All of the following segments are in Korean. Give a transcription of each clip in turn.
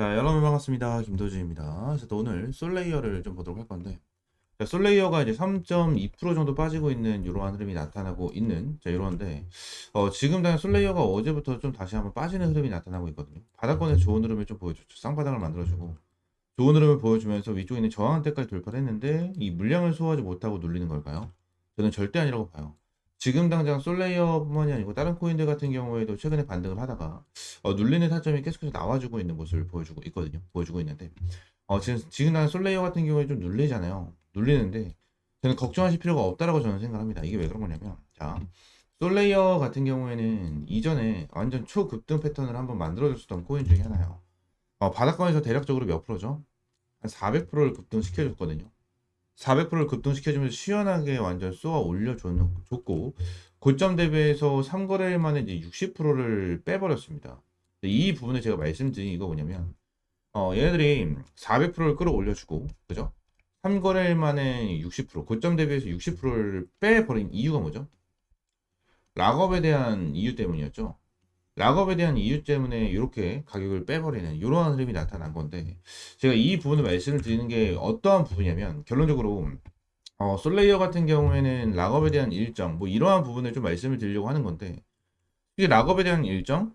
자, 여러분 반갑습니다. 김도준입니다. 그래서 또 오늘 솔레이어를 좀 보도록 할 건데, 자, 솔레이어가 이제 3.2% 정도 빠지고 있는 이러한 흐름이 나타나고 있는, 자, 이러한데, 지금 당장 솔레이어가 어제부터 좀 다시 한번 빠지는 흐름이 나타나고 있거든요. 바닥권에서 좋은 흐름을 좀 보여줬죠. 쌍바닥을 만들어주고, 좋은 흐름을 보여주면서 위쪽에 있는 저항대까지 돌파를 했는데, 이 물량을 소화하지 못하고 눌리는 걸까요? 저는 절대 아니라고 봐요. 지금 당장 솔레이어뿐만이 아니고 다른 코인들 같은 경우에도 최근에 반등을 하다가 눌리는 타점이 계속해서 나와주고 있는 모습을 보여주고 있거든요. 보여주고 있는데 지금 난 솔레이어 같은 경우에 좀 눌리잖아요. 눌리는데 저는 걱정하실 필요가 없다라고 저는 생각합니다. 이게 왜 그런 거냐면 자 솔레이어 같은 경우에는 이전에 완전 초급등 패턴을 한번 만들어줬었던 코인 중에 하나예요. 바닥권에서 대략적으로 몇 프로죠? 한 400%를 급등시켜줬거든요. 400%를 급등시켜주면서 시원하게 완전 쏘아 올려줬고 고점 대비해서 3거래일 만에 이제 60%를 빼버렸습니다. 이 부분에 제가 말씀드린 이거 뭐냐면 얘네들이 400%를 끌어올려주고 그죠? 3거래일 만에 60% 고점 대비해서 60%를 빼버린 이유가 뭐죠? 락업에 대한 이유 때문이었죠. 락업에 대한 이유 때문에 이렇게 가격을 빼버리는 이러한 흐름이 나타난 건데 제가 이 부분을 말씀을 드리는 게 어떠한 부분이냐면 결론적으로 솔레이어 같은 경우에는 락업에 대한 일정, 뭐 이러한 부분을 좀 말씀을 드리려고 하는 건데, 솔직히 락업에 대한 일정?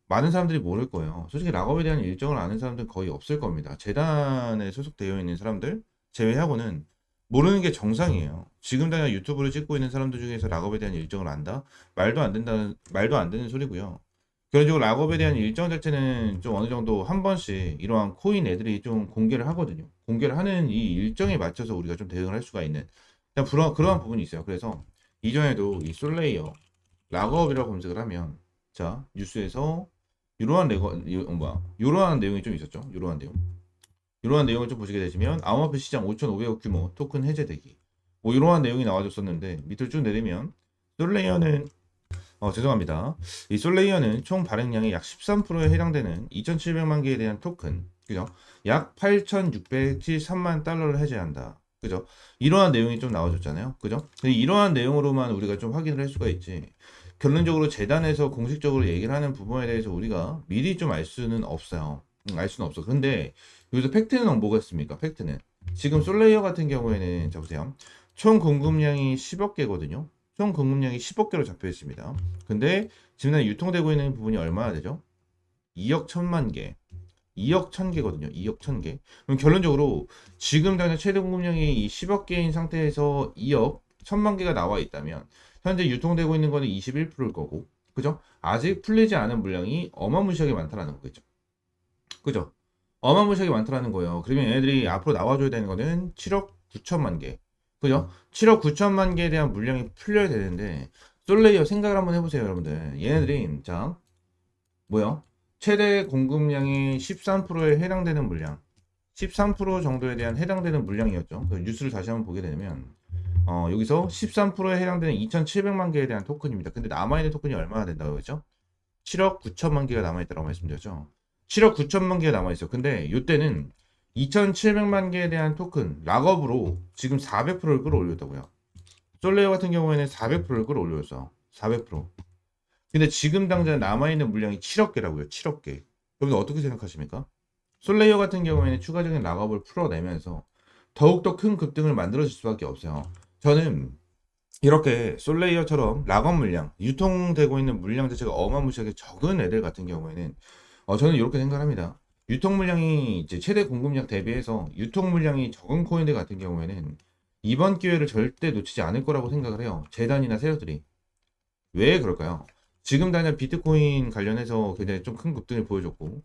많은 사람들이 모를 거예요. 솔직히 락업에 대한 일정을 아는 사람들은 거의 없을 겁니다. 재단에 소속되어 있는 사람들 제외하고는 모르는 게 정상이에요. 지금 당장 유튜브를 찍고 있는 사람들 중에서 락업에 대한 일정을 안다? 말도 안 되는 소리고요. 그래가지고 락업에 대한 일정 자체는 좀 어느 정도 한 번씩 이러한 코인 애들이 좀 공개를 하거든요. 공개를 하는 이 일정에 맞춰서 우리가 좀 대응을 할 수가 있는 그러한 부분이 있어요. 그래서 이전에도 이 솔레이어 락업이라고 검색을 하면 자 뉴스에서 이러한 내용이 좀 있었죠. 이러한 내용을 좀 보시게 되시면 암호화폐 시장 5,500억 규모 토큰 해제되기 뭐 이러한 내용이 나와줬었는데 밑을 쭉 내리면 솔레이어는 죄송합니다. 이 솔레이어는 총 발행량의 약 13%에 해당되는 2,700만 개에 대한 토큰, 그죠? 약 8,673만 달러를 해제한다. 그죠? 이러한 내용이 좀 나와줬잖아요. 그죠? 근데 이러한 내용으로만 우리가 좀 확인을 할 수가 있지. 결론적으로 재단에서 공식적으로 얘기를 하는 부분에 대해서 우리가 미리 좀 알 수는 없어요. 알 수는 없어. 근데 여기서 팩트는 뭐가 있습니까? 팩트는. 지금 솔레이어 같은 경우에는, 자 보세요. 총 공급량이 10억 개거든요. 총 공급량이 10억 개로 잡혀 있습니다. 근데 지금 유통되고 있는 부분이 얼마나 되죠? 2억 1천만 개. 2억 1,000개거든요. 2억 1,000개. 그럼 결론적으로 지금 당장 최대 공급량이 이 10억 개인 상태에서 2억 1천만 개가 나와 있다면 현재 유통되고 있는 거는 21%일 거고. 그죠? 아직 풀리지 않은 물량이 어마무시하게 많다라는 거겠죠. 그죠? 어마무시하게 많다라는 거예요. 그러면 얘네들이 앞으로 나와줘야 되는 거는 7억 9천만 개. 그죠? 7억 9천만 개에 대한 물량이 풀려야 되는데, 솔레이어 생각을 한번 해보세요, 여러분들. 얘네들이, 자, 뭐요? 최대 공급량이 13%에 해당되는 물량. 13% 정도에 대한 해당되는 물량이었죠. 그 뉴스를 다시 한번 보게 되면, 여기서 13%에 해당되는 2,700만 개에 대한 토큰입니다. 근데 남아있는 토큰이 얼마나 된다고 했죠? 7억 9천만 개가 남아있다고 말씀드렸죠. 7억 9천만 개가 남아있어. 근데 이때는 2,700만 개에 대한 토큰 락업으로 지금 400%를 끌어올렸다고요. 솔레어 같은 경우에는 400%를 끌어올렸어. 400%. 근데 지금 당장 남아있는 물량이 7억 개라고요. 7억 개. 여러분 어떻게 생각하십니까? 솔레이어 같은 경우에는 추가적인 락업을 풀어내면서 더욱더 큰 급등을 만들어질 수밖에 없어요. 저는 이렇게 솔레이어처럼 락업 물량, 유통되고 있는 물량 자체가 어마무시하게 적은 애들 같은 경우에는 저는 이렇게 생각합니다. 유통 물량이 이제 최대 공급량 대비해서 유통 물량이 적은 코인들 같은 경우에는 이번 기회를 절대 놓치지 않을 거라고 생각을 해요. 재단이나 세력들이. 왜 그럴까요? 지금 당장 비트코인 관련해서 굉장히 좀 큰 급등을 보여줬고,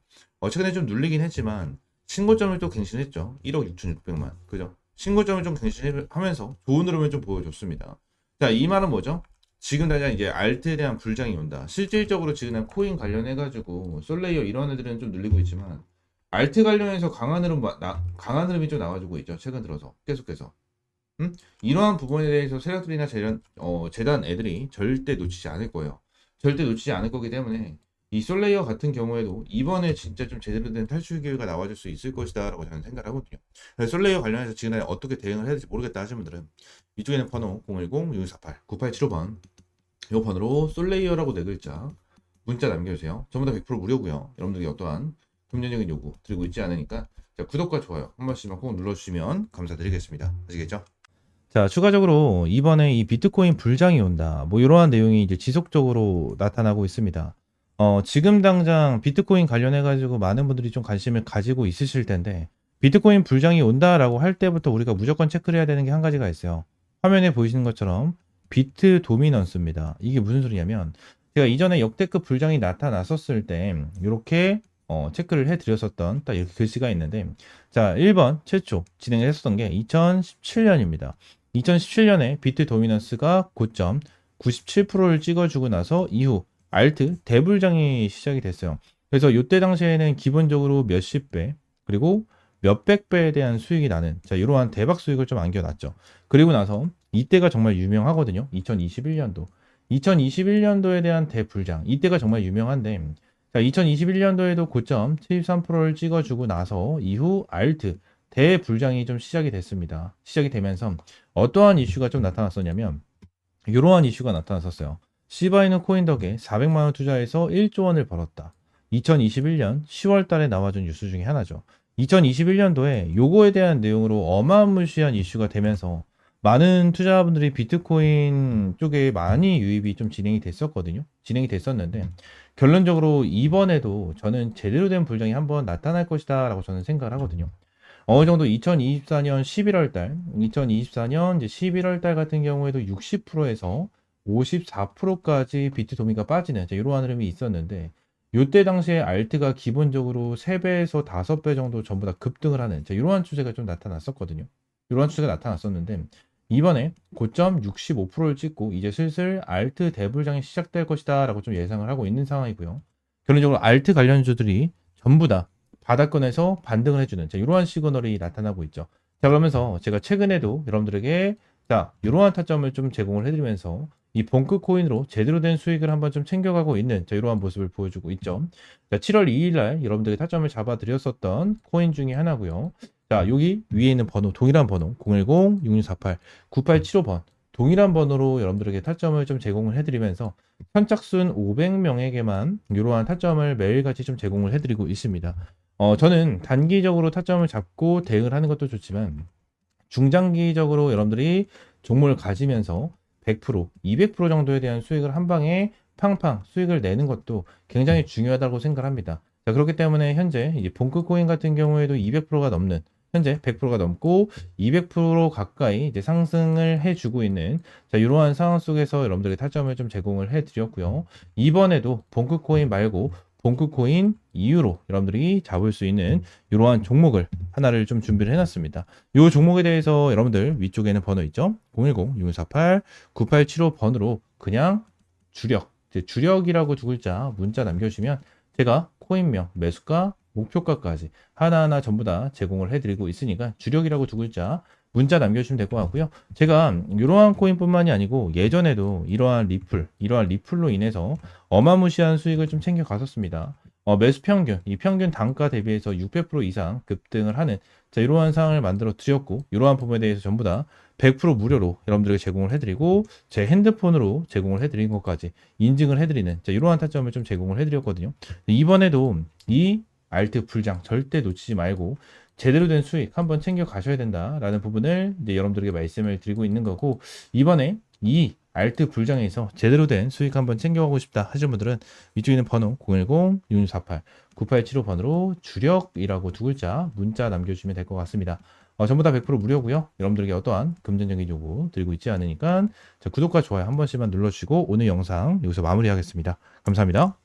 최근에 좀 눌리긴 했지만, 신고점을 또 갱신했죠. 1억 6,600만. 그죠? 신고점을 좀 갱신하면서 좋은 흐름을 좀 보여줬습니다. 자, 이 말은 뭐죠? 지금 당장 이제 알트에 대한 불장이 온다. 실질적으로 지금 코인 관련해가지고, 솔레이어 이런 애들은 좀 눌리고 있지만, 알트 관련해서 강한 흐름이 좀 나와주고 있죠. 최근 들어서. 계속해서. 이러한 부분에 대해서 세력들이나 재단 애들이 절대 놓치지 않을 거예요. 절대 놓치지 않을 거기 때문에 이 솔레이어 같은 경우에도 이번에 진짜 좀 제대로 된 탈출 기회가 나와줄 수 있을 것이다 라고 저는 생각을 하거든요. 그래서 솔레이어 관련해서 지금 어떻게 대응을 해야 될지 모르겠다 하시는 분들은 이쪽에는 번호 010-6248-9875번 이 번호로 솔레이어라고 네 글자 문자 남겨주세요. 전부 다 100% 무료고요. 여러분들이 어떠한 금전적인 요구 드리고 있지 않으니까 자, 구독과 좋아요 한 번씩만 꼭 눌러주시면 감사드리겠습니다. 아시겠죠? 자, 추가적으로 이번에 이 비트코인 불장이 온다. 뭐 이러한 내용이 이제 지속적으로 나타나고 있습니다. 지금 당장 비트코인 관련해 가지고 많은 분들이 좀 관심을 가지고 있으실 텐데 비트코인 불장이 온다라고 할 때부터 우리가 무조건 체크를 해야 되는 게 한 가지가 있어요. 화면에 보이시는 것처럼 비트 도미넌스입니다. 이게 무슨 소리냐면 제가 이전에 역대급 불장이 나타났었을 때 이렇게 체크를 해드렸었던 딱 이렇게 글씨가 있는데 자 1번 최초 진행을 했었던 게 2017년입니다. 2017년에 비트 도미넌스가 고점 97%를 찍어주고 나서 이후 알트 대불장이 시작이 됐어요. 그래서 이때 당시에는 기본적으로 몇십 배 그리고 몇백 배에 대한 수익이 나는 자 이러한 대박 수익을 좀 안겨놨죠. 그리고 나서 이때가 정말 유명하거든요. 2021년도 2021년도에 대한 대불장 이때가 정말 유명한데 자 2021년도에도 고점 73%를 찍어주고 나서 이후 알트 대불장이 좀 시작이 됐습니다. 시작이 되면서 어떠한 이슈가 좀 나타났었냐면 이러한 이슈가 나타났었어요. 시바이누 코인 덕에 400만 원 투자해서 1조 원을 벌었다. 2021년 10월 달에 나와준 뉴스 중에 하나죠. 2021년도에 요거에 대한 내용으로 어마무시한 이슈가 되면서 많은 투자자분들이 비트코인 쪽에 많이 유입이 좀 진행이 됐었거든요. 진행이 됐었는데 결론적으로 이번에도 저는 제대로 된 불장이 한번 나타날 것이다 라고 저는 생각을 하거든요. 어느 정도 2024년 11월 달, 2024년 이제 11월 달 같은 경우에도 60%에서 54%까지 비트 도미가 빠지는 이러한 흐름이 있었는데 요때 당시에 알트가 기본적으로 3배에서 5배 정도 전부 다 급등을 하는 이러한 추세가 좀 나타났었거든요. 이러한 추세가 나타났었는데 이번에 고점 65%를 찍고 이제 슬슬 알트 대불장이 시작될 것이다 라고 좀 예상을 하고 있는 상황이고요. 결론적으로 알트 관련주들이 전부 다 바닥권에서 반등을 해주는 이러한 시그널이 나타나고 있죠. 자 그러면서 제가 최근에도 여러분들에게 자 이러한 타점을 좀 제공을 해드리면서 이 본크 코인으로 제대로 된 수익을 한번 좀 챙겨가고 있는 이러한 모습을 보여주고 있죠. 자 7월 2일 날 여러분들에게 타점을 잡아드렸었던 코인 중에 하나고요. 자 여기 위에 있는 번호 동일한 번호 010-6648-9875번 동일한 번호로 여러분들에게 타점을 좀 제공을 해드리면서 선착순 500명에게만 이러한 타점을 매일같이 좀 제공을 해드리고 있습니다. 저는 단기적으로 타점을 잡고 대응을 하는 것도 좋지만 중장기적으로 여러분들이 종목을 가지면서 100%, 200% 정도에 대한 수익을 한 방에 팡팡 수익을 내는 것도 굉장히 중요하다고 생각합니다. 자, 그렇기 때문에 현재 이제 본크 코인 같은 경우에도 200%가 넘는 현재 100%가 넘고 200% 가까이 이제 상승을 해주고 있는 자 이러한 상황 속에서 여러분들의 타점을 좀 제공을 해드렸고요. 이번에도 본크 코인 말고 본크 코인 이후로 여러분들이 잡을 수 있는 이러한 종목을 하나를 좀 준비를 해놨습니다. 이 종목에 대해서 여러분들 위쪽에는 번호 있죠? 010-6648-9875번으로 그냥 주력이라고 두 글자 문자 남겨주시면 제가 코인명, 매수가, 목표가까지 하나하나 전부 다 제공을 해드리고 있으니까 주력이라고 두 글자 문자 남겨주시면 될 것 같고요. 제가 이러한 코인뿐만이 아니고 예전에도 이러한 리플로 인해서 어마무시한 수익을 좀 챙겨 갔었습니다. 매수 평균, 이 평균 단가 대비해서 600% 이상 급등을 하는 이러한 상황을 만들어 드렸고 이러한 부분에 대해서 전부 다 100% 무료로 여러분들에게 제공을 해드리고 제 핸드폰으로 제공을 해드린 것까지 인증을 해드리는 이러한 타점을 좀 제공을 해드렸거든요. 이번에도 이 알트 불장 절대 놓치지 말고 제대로 된 수익 한번 챙겨 가셔야 된다라는 부분을 이제 여러분들에게 말씀을 드리고 있는 거고 이번에 이 알트 불장에서 제대로 된 수익 한번 챙겨가고 싶다 하시는 분들은 위쪽에 있는 번호 010-6648-9875번으로 주력이라고 두 글자 문자 남겨주시면 될 것 같습니다. 전부 다 100% 무료고요. 여러분들에게 어떠한 금전적인 요구 드리고 있지 않으니까 구독과 좋아요 한 번씩만 눌러주시고 오늘 영상 여기서 마무리하겠습니다. 감사합니다.